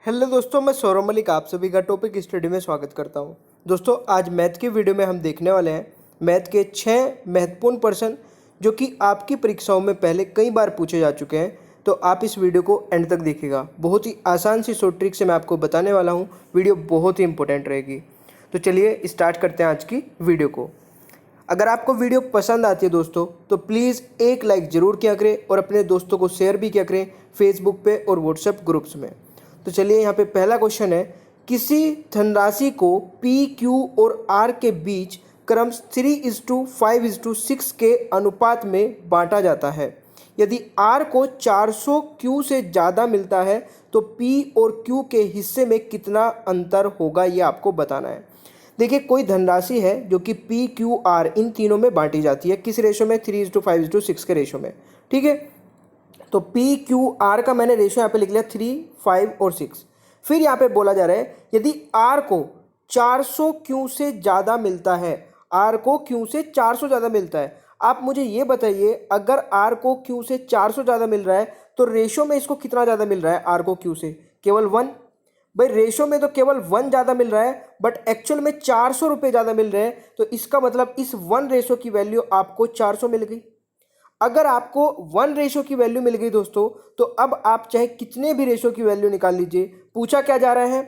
Hello दोस्तों, मैं सौरभ मलिक आप सभी का टॉपिक स्टडी में स्वागत करता हूं। दोस्तों, आज मैथ की वीडियो में हम देखने वाले हैं मैथ के 6 महत्वपूर्ण प्रश्न जो कि आपकी परीक्षाओं में पहले कई बार पूछे जा चुके हैं। तो आप इस वीडियो को एंड तक देखिएगा। बहुत ही आसान सी शॉर्ट ट्रिक से मैं आपको बताने वाला हूँ। वीडियो बहुत ही इंपॉर्टेंट रहेगी। तो चलिए स्टार्ट करते हैं आज की वीडियो को। अगर आपको वीडियो पसंद आती है दोस्तों, तो प्लीज़ एक लाइक ज़रूर किया करें और अपने दोस्तों को शेयर भी किया करें फेसबुक पे और व्हाट्सएप ग्रुप्स में। तो चलिए यहाँ पे पहला क्वेश्चन है, किसी धनराशि को पी क्यू और आर के बीच क्रम 3:5:6 के अनुपात में बांटा जाता है। यदि आर को 400 क्यू से ज़्यादा मिलता है तो पी और क्यू के हिस्से में कितना अंतर होगा, ये आपको बताना है। देखिए, कोई धनराशि है जो कि पी क्यू आर इन तीनों में बांटी जाती है। किस रेशो में? 3:5:6 के रेशो में। ठीक है, तो पी क्यू आर का मैंने रेशो यहाँ पे लिख लिया 3, 5 और 6। फिर यहाँ पे बोला जा रहा है यदि आर को 400 क्यू से ज़्यादा मिलता है, आर को क्यू से 400 ज़्यादा मिलता है। आप मुझे ये बताइए, अगर आर को क्यू से 400 ज़्यादा मिल रहा है तो रेशो में इसको कितना ज़्यादा मिल रहा है? आर को क्यू से केवल 1। भाई, रेशो में तो केवल 1 ज़्यादा मिल रहा है, बट एक्चुअल में 400 रुपये ज़्यादा मिल रहे हैं। तो इसका मतलब इस 1 रेशो की वैल्यू आपको 400 मिल गई। अगर आपको 1 रेशो की वैल्यू मिल गई दोस्तों, तो अब आप चाहे कितने भी रेशो की वैल्यू निकाल लीजिए। पूछा क्या जा रहा है?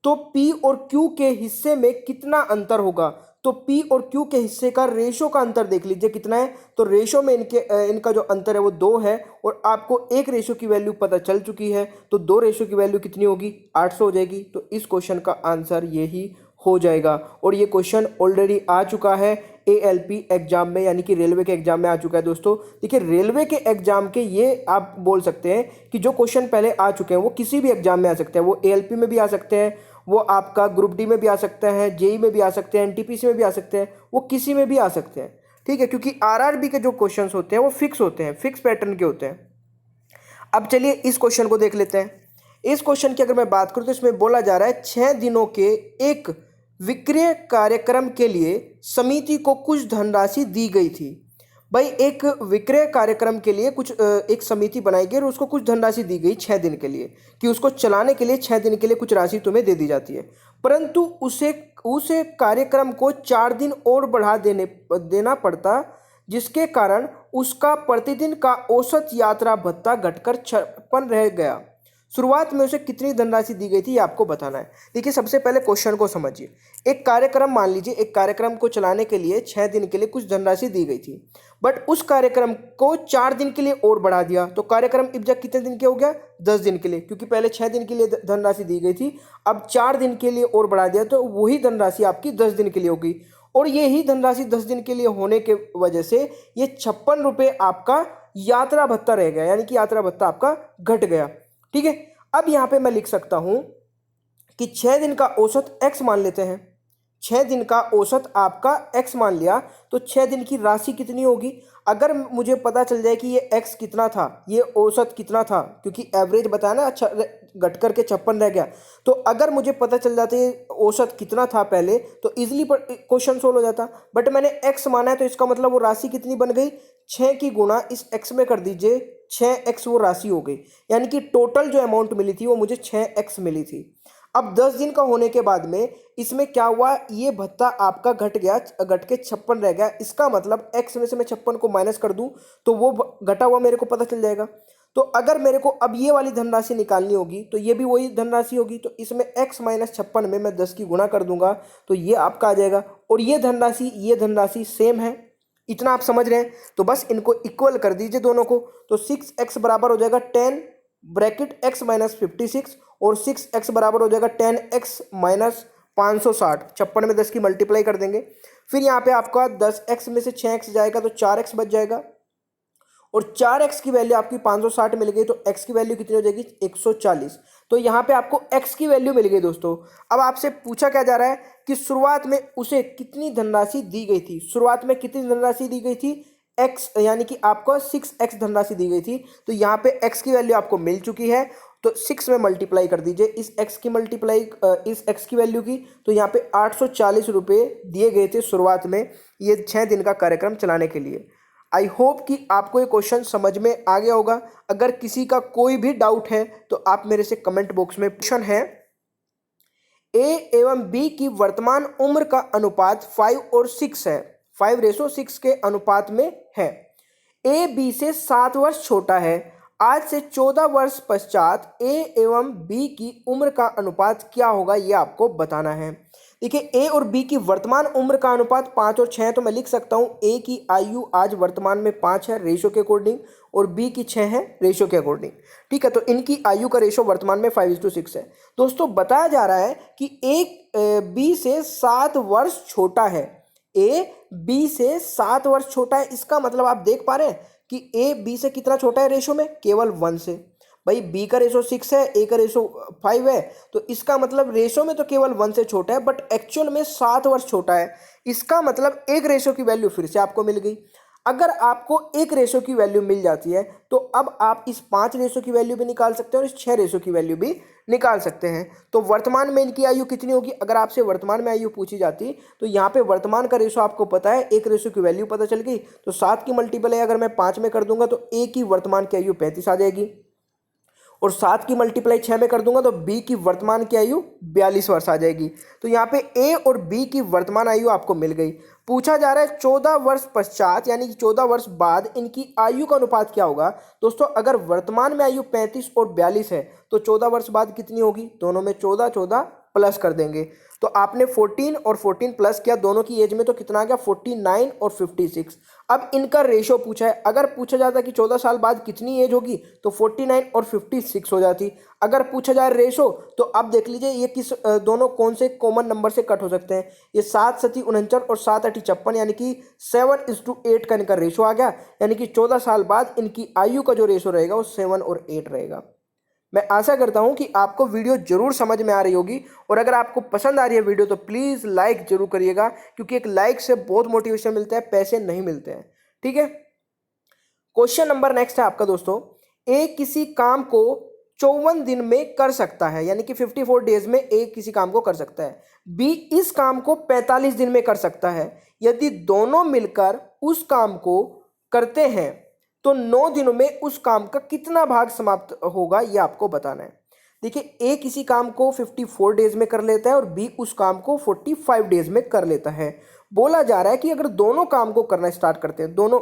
तो P और Q के हिस्से में कितना अंतर होगा। तो P और Q के हिस्से का रेशो का अंतर देख लीजिए कितना है। तो रेशो में इनका जो अंतर है वो 2 है, और आपको एक रेशो की वैल्यू पता चल चुकी है। तो 2 रेशो की वैल्यू कितनी होगी? 800 हो जाएगी। तो इस क्वेश्चन का आंसर यही हो जाएगा। और ये क्वेश्चन ऑलरेडी आ चुका है ALP एग्जाम में, यानी कि रेलवे के एग्जाम में आ चुका है दोस्तों। देखिए, रेलवे के एग्जाम के ये आप बोल सकते हैं कि जो क्वेश्चन पहले आ चुके हैं वो किसी भी एग्जाम में आ सकते हैं। वो ALP में भी आ सकते हैं, वो आपका ग्रुप डी में भी आ सकते हैं, जेई में भी आ सकते हैं, NTPC में भी आ सकते हैं, वो किसी में भी आ सकते हैं। ठीक है, क्योंकि RRB के जो क्वेश्चन होते हैं वो फिक्स होते हैं, फिक्स पैटर्न के होते हैं। अब चलिए इस क्वेश्चन को देख लेते हैं। इस क्वेश्चन की अगर मैं बात करूं तो इसमें बोला जा रहा है 6 दिनों के एक विक्रय कार्यक्रम के लिए समिति को कुछ धनराशि दी गई थी। भाई, एक विक्रय कार्यक्रम के लिए कुछ एक समिति बनाई गई और उसको कुछ धनराशि दी गई 6 दिन के लिए, कि उसको चलाने के लिए 6 दिन के लिए कुछ राशि तुम्हें दे दी जाती है। परंतु उसे कार्यक्रम को 4 दिन और बढ़ा देना पड़ता, जिसके कारण उसका प्रतिदिन का औसत यात्रा भत्ता घटकर 56 रह गया। शुरुआत में उसे कितनी धनराशि दी गई थी, ये आपको बताना है। देखिए, सबसे पहले क्वेश्चन को समझिए। एक कार्यक्रम, मान लीजिए एक कार्यक्रम को चलाने के लिए 6 दिन के लिए कुछ धनराशि दी गई थी, बट उस कार्यक्रम को 4 दिन के लिए और बढ़ा दिया। तो कार्यक्रम एग्जैक्ट कितने दिन के हो गया? 10 दिन के लिए, क्योंकि पहले 6 दिन के लिए धनराशि दी गई थी, अब 4 दिन के लिए और बढ़ा दिया, तो वही धनराशि आपकी 10 दिन के लिए होगी। और यही धनराशि 10 दिन के लिए होने के वजह से ये 56 रुपये आपका यात्रा भत्ता रह गया, यानी कि यात्रा भत्ता आपका घट गया। ठीक है, अब यहां पे मैं लिख सकता हूं कि 6 दिन का औसत x मान लेते हैं। 6 दिन का औसत आपका x मान लिया, तो 6 दिन की राशि कितनी होगी? अगर मुझे पता चल जाए कि ये x कितना था, ये औसत कितना था, क्योंकि एवरेज बताया ना, अच्छा घट करके 56 रह गया। तो अगर मुझे पता चल जाता है औसत कितना था पहले, तो इजीली क्वेश्चन सोल्व हो जाता। बट मैंने x माना है, तो इसका मतलब वो राशि कितनी बन गई? 6 की गुणा इस x में कर दीजिए, 6x वो राशि हो गई। यानी कि टोटल जो अमाउंट मिली थी वो मुझे 6x मिली थी। अब 10 दिन का होने के बाद में इसमें क्या हुआ? ये भत्ता आपका घट गया, घट के 56 रह गया। इसका मतलब x में से मैं 56 को माइनस कर दूं तो वो घटा हुआ मेरे को पता चल जाएगा। तो अगर मेरे को अब ये वाली धनराशि निकालनी होगी तो ये भी वही धनराशि होगी। तो इसमें x माइनस 56 में मैं 10 की गुणा कर दूंगा, तो ये आपका आ जाएगा। और ये धनराशि सेम है, इतना आप समझ रहे हैं। तो बस इनको इक्वल कर दीजिए दोनों को। तो 6x बराबर हो जाएगा 10 ब्रैकेट x माइनस 56, और 6x बराबर हो जाएगा 10x माइनस 560। 56 में 10 की मल्टीप्लाई कर देंगे। फिर यहाँ पे आपका 10x में से 6x जाएगा तो 4x बच जाएगा, और 4x की वैल्यू आपकी 560 मिल गई। तो x की वैल्यू कितनी हो जाएगी? 140। तो यहाँ पे आपको x की वैल्यू मिल गई दोस्तों। अब आपसे पूछा क्या जा रहा है कि शुरुआत में उसे कितनी धनराशि दी गई थी। शुरुआत में कितनी धनराशि दी गई थी? x, यानी कि आपको 6x धनराशि दी गई थी। तो यहाँ पे x की वैल्यू आपको मिल चुकी है, तो 6 में मल्टीप्लाई कर दीजिए इस x की वैल्यू की। तो यहाँ पे 840 रुपये दिए गए थे शुरुआत में ये 6 दिन का कार्यक्रम चलाने के लिए। आई होप कि आपको ये क्वेश्चन समझ में आ गया होगा। अगर किसी का कोई भी डाउट है तो आप मेरे से कमेंट बॉक्स में क्वेश्चन है, ए एवं बी की वर्तमान उम्र का अनुपात 5 और 6 है, 5:6 के अनुपात में है। ए बी से 7 वर्ष छोटा है। आज से 14 वर्ष पश्चात ए एवं बी की उम्र का अनुपात क्या होगा, यह आपको बताना है। देखिए, ए और बी की वर्तमान उम्र का अनुपात 5 और 6 है, तो मैं लिख सकता हूँ ए की आयु आज वर्तमान में 5 है रेशो के अकॉर्डिंग, और बी की 6 है रेशो के अकॉर्डिंग। ठीक है, तो इनकी आयु का रेशो वर्तमान में 5:6 है। दोस्तों, बताया जा रहा है कि एक बी से 7 वर्ष छोटा है। ए बी से 7 वर्ष छोटा है, इसका मतलब आप देख पा रहे हैं कि ए बी से कितना छोटा है रेशो में, केवल 1 से। भाई बी का रेशो 6 है, ए का रेशो 5 है, तो इसका मतलब रेशो में तो केवल 1 से छोटा है, बट एक्चुअल में 7 वर्ष छोटा है। इसका मतलब एक रेशो की वैल्यू फिर से आपको मिल गई। अगर आपको एक रेशो की वैल्यू मिल जाती है तो अब आप इस 5 रेशो की वैल्यू भी निकाल सकते हैं और इस 6 रेशो की वैल्यू भी निकाल सकते हैं। तो वर्तमान में इनकी आयु कितनी होगी, अगर आपसे वर्तमान में आयु पूछी जाती तो यहाँ पे वर्तमान का रेशो आपको पता है, एक रेशो की वैल्यू पता चल गई, तो 7 की मल्टीपल है अगर मैं 5 में कर दूंगा तो ए की वर्तमान की आयु 35 आ जाएगी, और 7 की मल्टीप्लाई 6 में कर दूंगा तो बी की वर्तमान की आयु 42 वर्ष आ जाएगी। तो यहाँ पे ए और बी की वर्तमान आयु आपको मिल गई। पूछा जा रहा है 14 वर्ष पश्चात, यानी कि 14 वर्ष बाद इनकी आयु का अनुपात क्या होगा। दोस्तों, अगर वर्तमान में आयु 35 और 42 है तो 14 वर्ष बाद कितनी होगी, दोनों में 14 14 प्लस कर देंगे, तो आपने 14 और 14 प्लस किया, दोनों की एज में तो कितना आ गया 49 और 56। अब इनका रेशो पूछा है, अगर पूछा जाता कि 14 साल बाद कितनी एज होगी तो 49 और 56 हो जाती। अगर पूछा जाए रेशो तो अब देख लीजिए ये किस दोनों कौन से कॉमन नंबर से कट हो सकते हैं। ये 7 7 49 और 7 8 56, यानी कि 7:8 का इनका रेशो आ गया, यानी कि 14 साल बाद इनकी आयु का जो रेशो रहेगा वो 7 और 8 रहेगा। मैं आशा करता हूं कि आपको वीडियो जरूर समझ में आ रही होगी, और अगर आपको पसंद आ रही है वीडियो तो प्लीज़ लाइक जरूर करिएगा, क्योंकि एक लाइक से बहुत मोटिवेशन मिलता है, पैसे नहीं मिलते हैं। ठीक है, क्वेश्चन नंबर नेक्स्ट है आपका दोस्तों, ए किसी काम को 54 दिन में कर सकता है, यानी कि 54 डेज में ए किसी काम को कर सकता है। बी इस काम को 45 दिन में कर सकता है। यदि दोनों मिलकर उस काम को करते हैं तो 9 दिनों में उस काम का कितना भाग समाप्त होगा, ये आपको बताना है। देखिए, ए किसी काम को 54 डेज में कर लेता है और बी उस काम को 45 डेज में कर लेता है। बोला जा रहा है कि अगर दोनों काम को करना स्टार्ट करते हैं, दोनों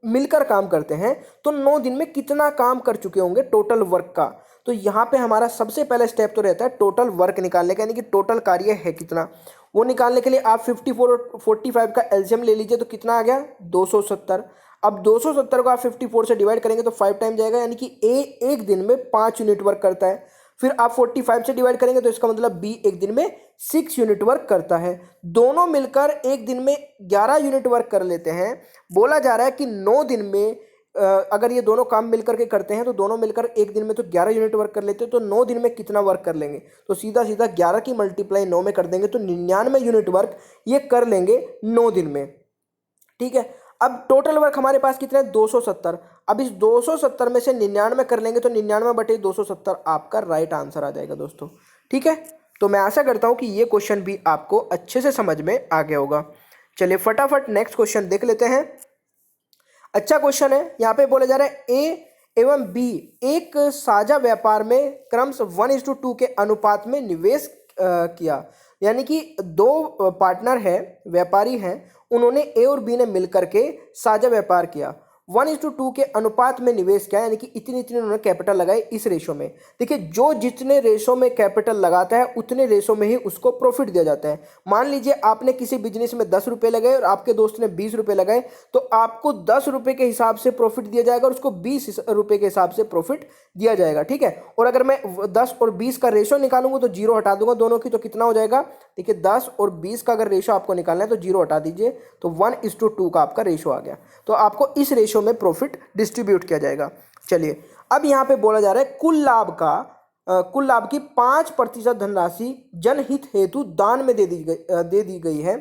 मिलकर काम करते हैं, तो 9 दिन में कितना काम कर चुके होंगे टोटल वर्क का। तो यहाँ पे हमारा सबसे पहला स्टेप तो रहता है टोटल वर्क निकालने का, यानी कि टोटल कार्य है कितना, वो निकालने के लिए आप 54 और 45 का एलसीएम ले लीजिए, तो कितना आ गया 270। अब 270 को आप 54 से डिवाइड करेंगे तो 5 टाइम जाएगा, यानी कि ए एक दिन में 5 यूनिट वर्क करता है। फिर आप 45 से डिवाइड करेंगे तो इसका मतलब बी एक दिन में 6 यूनिट वर्क करता है। दोनों मिलकर एक दिन में 11 यूनिट वर्क कर लेते हैं। बोला जा रहा है कि 9 दिन में अगर ये दोनों काम मिलकर के करते हैं तो दोनों मिलकर एक दिन में तो 11 यूनिट वर्क कर लेते हैं, तो 9 दिन में कितना वर्क कर लेंगे, तो सीधा सीधा 11 की मल्टीप्लाई 9 में कर देंगे तो 99 यूनिट वर्क ये कर लेंगे 9 दिन में। ठीक है, अब टोटल वर्क हमारे पास कितने हैं 270। अब इस 270 में से 99 कर लेंगे तो 99/270 आपका राइट आंसर आ जाएगा दोस्तों। ठीक है, तो मैं आशा करता हूं कि ये क्वेश्चन भी आपको अच्छे से समझ में आ गया होगा। चलिए फटाफट नेक्स्ट क्वेश्चन देख लेते हैं। अच्छा क्वेश्चन है, यहाँ पे बोला जा रहा है ए एवं बी एक साझा व्यापार में क्रमशः 1:2 के अनुपात में निवेश किया, यानी कि दो पार्टनर है, व्यापारी हैं, उन्होंने ए और बी ने मिलकर के साझा व्यापार किया, 1:2 के अनुपात में निवेश किया, यानी कि इतनी इतनी उन्होंने कैपिटल लगाई इस रेशो में। देखिए, जो जितने रेशो में कैपिटल लगाता है उतने रेशो में ही उसको प्रॉफिट दिया जाता है। मान लीजिए आपने किसी बिजनेस में 10 रुपये लगाए और आपके दोस्त ने 20 रुपये लगाए, तो आपको 10 रुपये के हिसाब से प्रॉफिट दिया जाएगा और उसको 20 रुपये के हिसाब से प्रॉफिट दिया जाएगा। ठीक है, और अगर मैं 10 और 20 का रेशो निकालूंगा तो 0 हटा दूंगा दोनों की, तो कितना हो जाएगा, देखिए 10 और 20 का अगर रेशो आपको निकालना है तो 0 हटा दीजिए, तो 1:2 का आपका रेशो आ गया। तो आपको इस रेशो में प्रॉफिट डिस्ट्रीब्यूट किया जाएगा। चलिए, अब यहाँ पे बोला जा रहा है कुल लाभ की 5% धनराशि जनहित हेतु दान में दे दी गई है।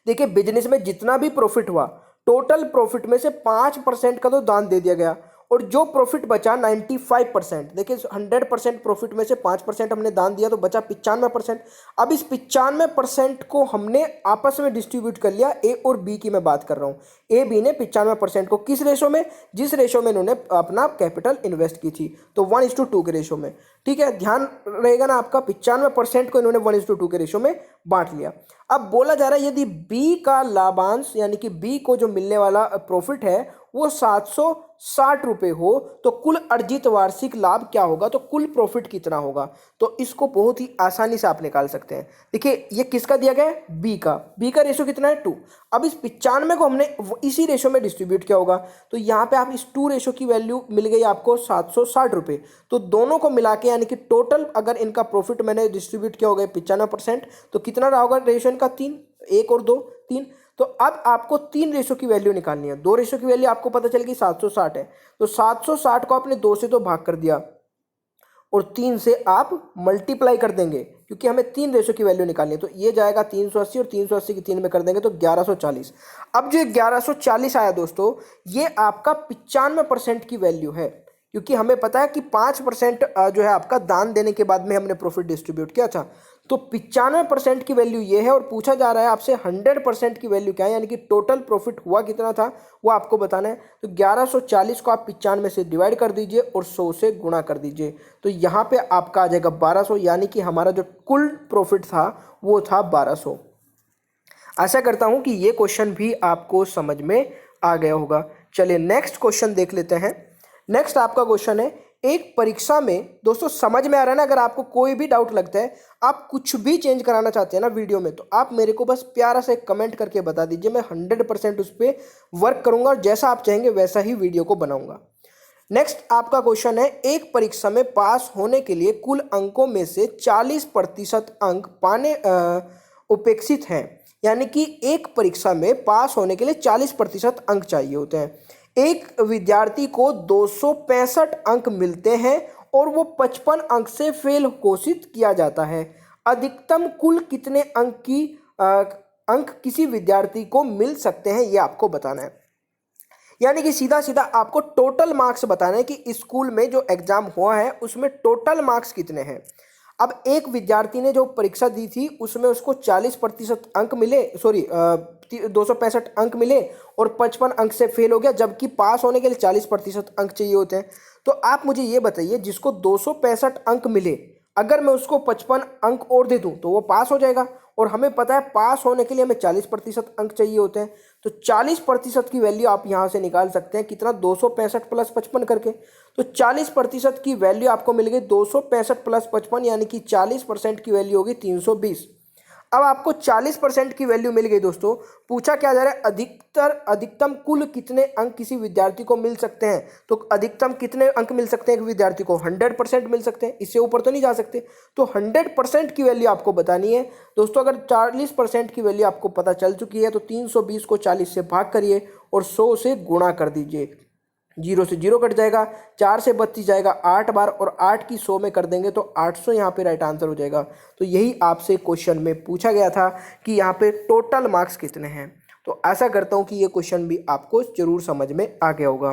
देखिए, बिजनेस में जितना भी प्रॉफिट हुआ, टोटल प्रॉफिट में से 5% का तो दान दे दिया गया, और जो प्रॉफिट बचा 95%, देखिए 100% प्रॉफिट में से 5% हमने दान दिया तो बचा 95%। अब इस 95% को हमने आपस में डिस्ट्रीब्यूट कर लिया। ए और बी की मैं बात कर रहा हूँ। ए बी ने 95% को किस रेशो में, जिस रेशो में इन्होंने अपना कैपिटल इन्वेस्ट की थी, तो 1:2 के रेशो में। ठीक है, ध्यान रहेगा ना आपका, 95% को इन्होंने 1:2 के रेशो में बांट लिया। अब बोला जा रहा है यदि बी का लाभांश यानी कि बी को जो मिलने वाला प्रॉफिट है वो 760 रुपये हो तो कुल अर्जित वार्षिक लाभ क्या होगा, तो कुल प्रॉफिट कितना होगा। तो इसको बहुत ही आसानी से आप निकाल सकते हैं। देखिए ये किसका दिया गया है, बी का रेशो कितना है 2। अब इस 95 को हमने इसी रेशो में डिस्ट्रीब्यूट किया होगा, तो यहाँ पे आप इस 2 रेशो की वैल्यू मिल गई आपको 760 रुपये। तो दोनों को मिला के यानी कि टोटल अगर इनका प्रॉफिट मैंने डिस्ट्रीब्यूट किया होगा 95%, तो कितना रहा होगा रेशो इनका 3, 1 और 2 3। तो अब आपको 3 रेशो की वैल्यू निकालनी है। 2 रेशो की वैल्यू आपको पता चल गई 760 है, तो 760 को आपने 2 से तो भाग कर दिया और 3 से आप मल्टीप्लाई कर देंगे, क्योंकि हमें 3 रेशो की वैल्यू निकालनी है। तो ये जाएगा 380 और 380 की 3 में कर देंगे तो 1140। अब जो 1140 आया दोस्तों, ये आपका 95% की वैल्यू है, क्योंकि हमें पता है कि 5% जो है आपका दान देने के बाद में हमने प्रॉफिट डिस्ट्रीब्यूट किया था। तो 95% की वैल्यू ये है और पूछा जा रहा है आपसे 100% की वैल्यू क्या है, यानी कि टोटल प्रॉफिट हुआ कितना था वो आपको बताना है। तो 1140 को आप 95 से डिवाइड कर दीजिए और 100 से गुणा कर दीजिए, तो यहाँ पे आपका आ जाएगा 1200, यानी कि हमारा जो कुल प्रॉफिट था वो था 1200। आशा करता हूँ कि ये क्वेश्चन भी आपको समझ में आ गया होगा। चलिए नेक्स्ट क्वेश्चन देख लेते हैं। नेक्स्ट आपका क्वेश्चन है, एक परीक्षा में, दोस्तों समझ में आ रहा है ना, अगर आपको कोई भी डाउट लगता है, आप कुछ भी चेंज कराना चाहते हैं ना वीडियो में, तो आप मेरे को बस प्यारा से कमेंट करके बता दीजिए, मैं 100% उस पर वर्क करूंगा और जैसा आप चाहेंगे वैसा ही वीडियो को बनाऊंगा। नेक्स्ट आपका क्वेश्चन है, एक परीक्षा में पास होने के लिए कुल अंकों में से 40% अंक पाने उपेक्षित हैं, यानी कि एक परीक्षा में पास होने के लिए 40% अंक चाहिए होते हैं। एक विद्यार्थी को 265 अंक मिलते हैं और वो 55 अंक से फेल घोषित किया जाता है। अधिकतम कुल कितने अंक किसी विद्यार्थी को मिल सकते हैं, ये आपको बताना है। यानी कि सीधा सीधा आपको टोटल मार्क्स बताना है कि स्कूल में जो एग्जाम हुआ है उसमें टोटल मार्क्स कितने हैं। अब एक विद्यार्थी ने जो परीक्षा दी थी उसमें उसको 40% अंक मिले, 265 अंक मिले और 55 अंक से फेल हो गया, जबकि पास होने के लिए 40% अंक चाहिए होते हैं। तो आप मुझे ये बताइए, जिसको 265 अंक मिले, अगर मैं उसको 55 अंक और दे दूं तो वो पास हो जाएगा, और हमें पता है पास होने के लिए हमें 40% अंक चाहिए होते हैं। तो 40% की वैल्यू आप यहाँ से निकाल सकते हैं, कितना, 265 + 55 करके। तो 40% की वैल्यू आपको मिल गई 265 + 55, यानी कि 40% की वैल्यू होगी 320। अब आपको 40% की वैल्यू मिल गई दोस्तों। पूछा क्या जा रहा है, अधिकतम कुल कितने अंक किसी विद्यार्थी को मिल सकते हैं। तो अधिकतम कितने अंक मिल सकते हैं एक विद्यार्थी को, 100% मिल सकते हैं, इससे ऊपर तो नहीं जा सकते। तो 100% की वैल्यू आपको बतानी है दोस्तों। अगर 40% की वैल्यू आपको पता चल चुकी है तो 320 को 40 से भाग करिए और 100 से गुणा कर दीजिए। 0 से 0 कट जाएगा, 4 से 32 जाएगा 8 बार, और 8 की 100 में कर देंगे तो 800 यहाँ पे राइट आंसर हो जाएगा। तो यही आपसे क्वेश्चन में पूछा गया था कि यहाँ पे टोटल मार्क्स कितने हैं। तो आशा करता हूँ कि ये क्वेश्चन भी आपको जरूर समझ में आ गया होगा।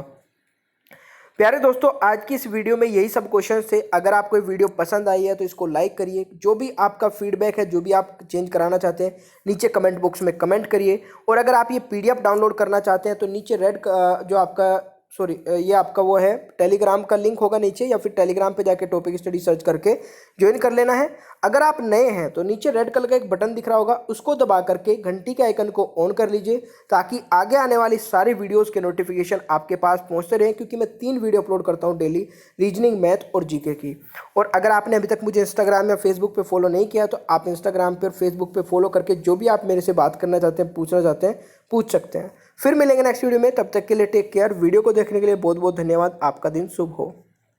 प्यारे दोस्तों, आज की इस वीडियो में यही सब क्वेश्चन थे। अगर आपको ये वीडियो पसंद आई है तो इसको लाइक करिए। जो भी आपका फीडबैक है, जो भी आप चेंज कराना चाहते हैं, नीचे कमेंट बॉक्स में कमेंट करिए। और अगर आप ये PDF डाउनलोड करना चाहते हैं तो नीचे जो आपका ये आपका वो है टेलीग्राम का लिंक होगा नीचे, या फिर टेलीग्राम पे जाके टॉपिक स्टडी सर्च करके ज्वाइन कर लेना है। अगर आप नए हैं तो नीचे रेड कलर का एक बटन दिख रहा होगा, उसको दबा करके घंटी के आइकन को ऑन कर लीजिए, ताकि आगे आने वाली सारी वीडियोस के नोटिफिकेशन आपके पास पहुंचते रहें, क्योंकि मैं 3 वीडियो अपलोड करता हूं डेली, रीजनिंग, मैथ और जीके की। और अगर आपने अभी तक मुझे इंस्टाग्राम या फेसबुक पे फॉलो नहीं किया तो आप इंस्टाग्राम पर, फेसबुक पे फॉलो करके जो भी आप मेरे से बात करना चाहते हैं, पूछना चाहते हैं, पूछ सकते हैं। फिर मिलेंगे नेक्स्ट वीडियो में, तब तक के लिए टेक केयर। वीडियो को देखने के लिए बहुत बहुत धन्यवाद। आपका दिन शुभ हो।